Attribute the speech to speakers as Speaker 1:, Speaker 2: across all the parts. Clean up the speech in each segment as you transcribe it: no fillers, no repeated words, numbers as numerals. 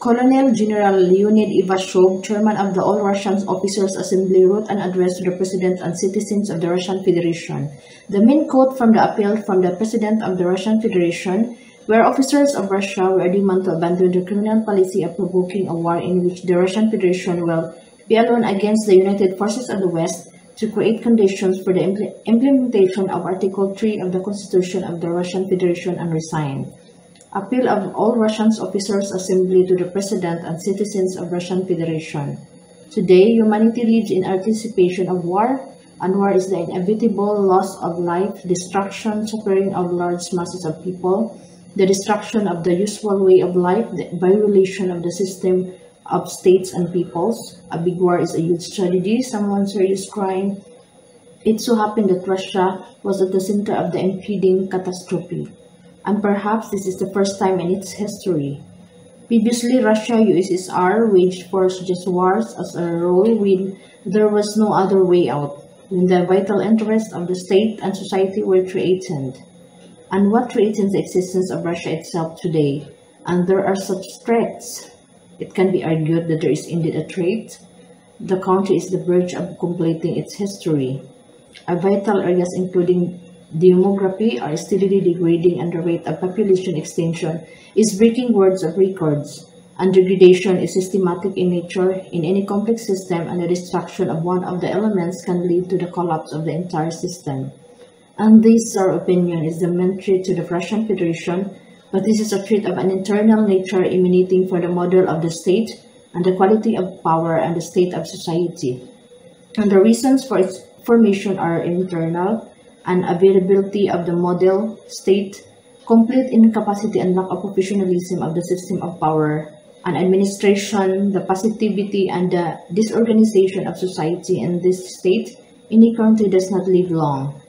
Speaker 1: Colonel-General Leonid Ivashov, chairman of the All Russian Officers' Assembly, wrote an address to the President and citizens of the Russian Federation. The main quote from the appeal from the President of the Russian Federation, where officers of Russia were demanded to abandon the criminal policy of provoking a war in which the Russian Federation will be alone against the united forces of the West, to create conditions for the implementation of Article 3 of the Constitution of the Russian Federation and resign. Appeal of All Russian Officers' Assembly to the President and citizens of Russian Federation. Today, humanity lives in anticipation of war, and war is the inevitable loss of life, destruction, suffering of large masses of people, the destruction of the usual way of life, the violation of the system of states and peoples. A big war is a huge tragedy, someone serious crime. It so happened that Russia was at the center of the impending catastrophe, and perhaps this is the first time in its history. Previously, Russia, USSR waged for such wars as a role when there was no other way out, when the vital interests of the state and society were threatened. And what threatens the existence of Russia itself today? And there are such threats. It can be argued that there is indeed a threat. The country is the verge of completing its history. Our vital areas, including demography, are steadily degrading, and the rate of population extension is breaking words of records. And degradation is systematic in nature in any complex system, and the destruction of one of the elements can lead to the collapse of the entire system. And this, our opinion, is the main threat to the Russian Federation, but this is a threat of an internal nature emanating from the model of the state and the quality of power and the state of society. And the reasons for its formation are internal: unavailability of the model state, complete incapacity and lack of professionalism of the system of power, and administration, the passivity and the disorganization of society in this state. Any country does not live long.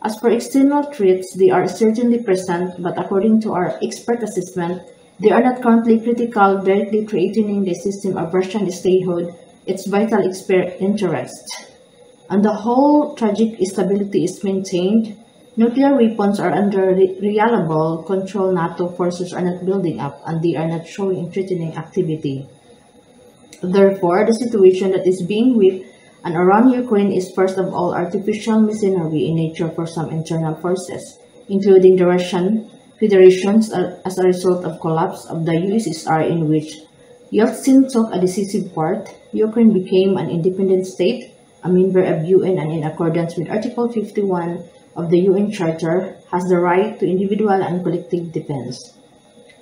Speaker 1: As for external threats, they are certainly present, but according to our expert assessment, they are not currently critical, directly threatening the system of Russian statehood, its vital interest. And the whole tragic stability is maintained. Nuclear weapons are under reliable control. NATO forces are not building up, and they are not showing threatening activity. Therefore, the situation that is being whipped and around Ukraine is first of all artificial machinery in nature for some internal forces, including the Russian Federation as a result of collapse of the USSR, in which Yeltsin took a decisive part. Ukraine became an independent state, a member of UN, and in accordance with Article 51 of the UN Charter, has the right to individual and collective defense.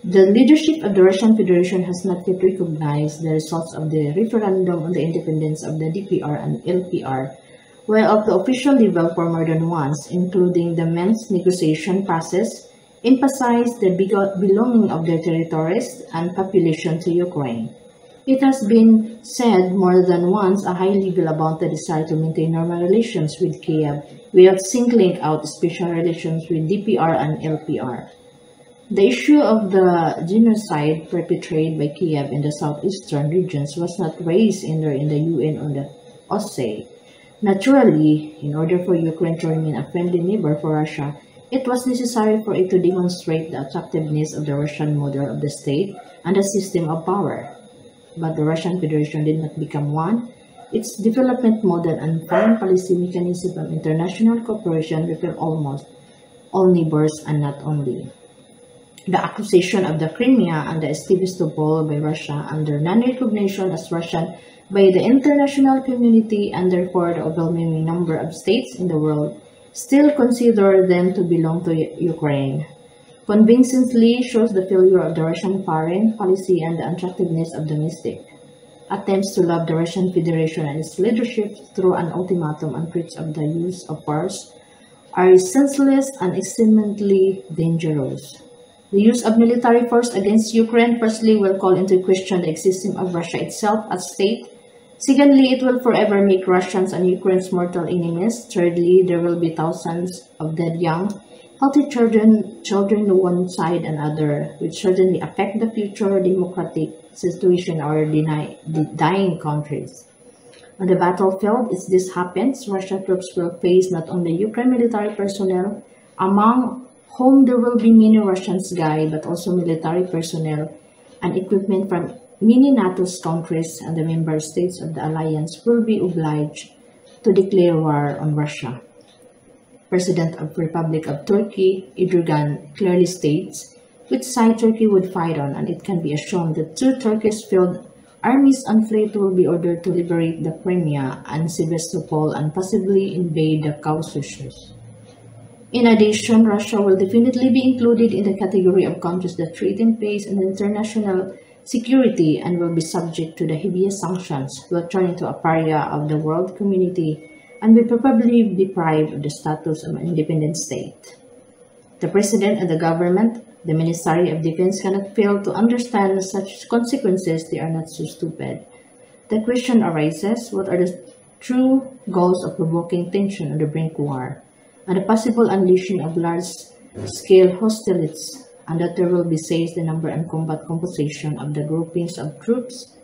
Speaker 1: The leadership of the Russian Federation has not yet recognized the results of the referendum on the independence of the DPR and LPR, while at the official level for more than once, including the Minsk negotiation process, emphasized the belonging of their territories and population to Ukraine. It has been said more than once a high level about the desire to maintain normal relations with Kiev without singling out special relations with DPR and LPR. The issue of the genocide perpetrated by Kiev in the southeastern regions was not raised either in the UN or the OSCE. Naturally, in order for Ukraine to remain a friendly neighbor for Russia, it was necessary for it to demonstrate the attractiveness of the Russian model of the state and the system of power. But the Russian Federation did not become one. Its development model and foreign policy mechanism of international cooperation refer almost all neighbors, and not only. The accusation of the Crimea and the Sevastopol by Russia under non-recognition as Russian by the international community, and therefore the overwhelming number of states in the world still consider them to belong to Ukraine, convincingly shows the failure of the Russian foreign policy and the unattractiveness of domestic attempts to love the Russian Federation and its leadership through an ultimatum and threats of the use of force are senseless and extremely dangerous. The use of military force against Ukraine firstly will call into question the existence of Russia itself as state. Secondly, it will forever make Russians and Ukraine's mortal enemies. Thirdly, there will be thousands of dead young, healthy children on one side and other, which certainly affect the future democratic situation in our dying countries. On the battlefield, as this happens, Russian troops will face not only Ukraine military personnel, among whom there will be many Russians but also military personnel and equipment from many NATO countries and the member states of the alliance will be obliged to declare war on Russia. President of Republic of Turkey, Erdogan, clearly states which side Turkey would fight on, and it can be assumed that two Turkish field armies and fleet will be ordered to liberate the Crimea and Sevastopol and possibly invade the Caucasus. In addition, Russia will definitely be included in the category of countries that threaten peace and international security and will be subject to the heaviest sanctions, will turn into a pariah of the world community and will probably be deprived of the status of an independent state. The President and the government, the Ministry of Defense cannot fail to understand such consequences. They are not so stupid. The question arises, what are the true goals of provoking tension on the brink of war, and the possible unleashing of large-scale hostilities, and that there will be seized the number and combat composition of the groupings of troops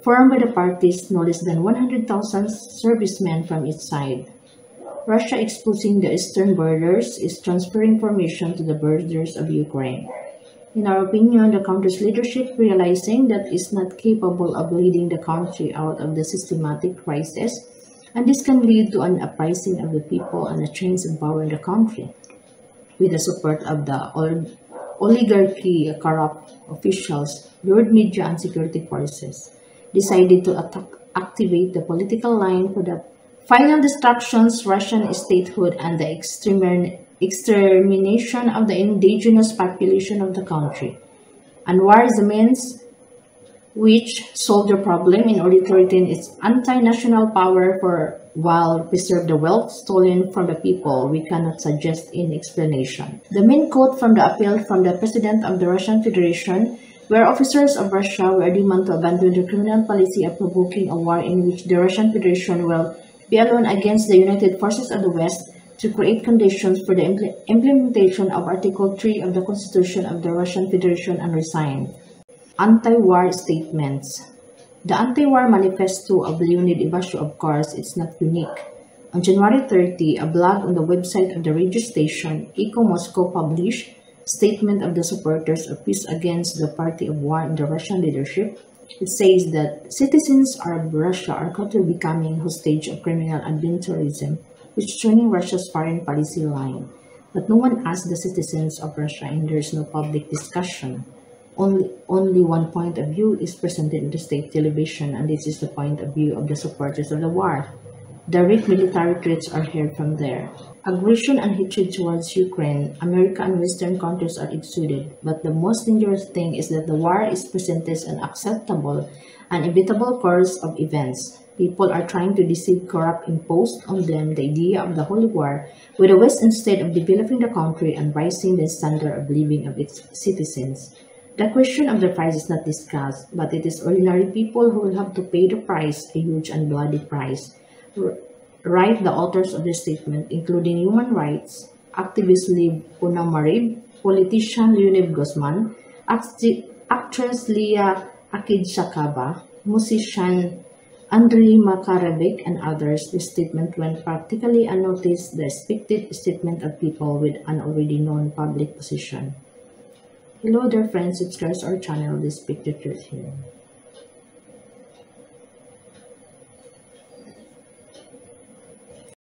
Speaker 1: formed by the parties, no less than 100,000 servicemen from each side. Russia exposing the eastern borders is transferring formation to the borders of Ukraine. In our opinion, the country's leadership, realizing that it is not capable of leading the country out of the systematic crisis, and this can lead to an uprising of the people and a change of power in the country. With the support of the oligarchy, corrupt officials, world media, and security forces, decided to activate the political line for the final destructions, Russian statehood, and the extermination of the indigenous population of the country. And war is the means which solve the problem in order to retain its anti-national power while preserve the wealth stolen from the people. We cannot suggest any explanation. The main quote from the appeal from the President of the Russian Federation, where officers of Russia were demanded to abandon the criminal policy of provoking a war in which the Russian Federation will be alone against the united forces of the West, to create conditions for the implementation of Article 3 of the Constitution of the Russian Federation and resign. Anti-war statements. The anti-war manifesto of Leonid Ivashov, of course, is not unique. On January 30, a blog on the website of the radio station Echo Moscow published a statement of the supporters of peace against the party of war in the Russian leadership. It says that citizens of Russia are quickly becoming hostage of criminal adventurism, which is joining Russia's foreign policy line. But no one asked the citizens of Russia, and there is no public discussion. Only one point of view is presented in the state television, and this is the point of view of the supporters of the war. Direct military threats are heard from there. Aggression and hatred towards Ukraine, America and Western countries are exuded, but the most dangerous thing is that the war is presented as an acceptable and inevitable course of events. People are trying to deceive, corrupt, imposed on them the idea of the Holy War, with the West instead of developing the country and raising the standard of living of its citizens. The question of the price is not discussed, but it is ordinary people who will have to pay the price, a huge and bloody price. Write the authors of the statement, including human rights activist Liv Ponomarev, politician Leonid Guzman, actress Leah Akidshakova, musician Andrei Makarovich, and others. The statement went practically unnoticed, the expected statement of people with an already known public position. Hello dear friends, subscribe to our channel. This picture here.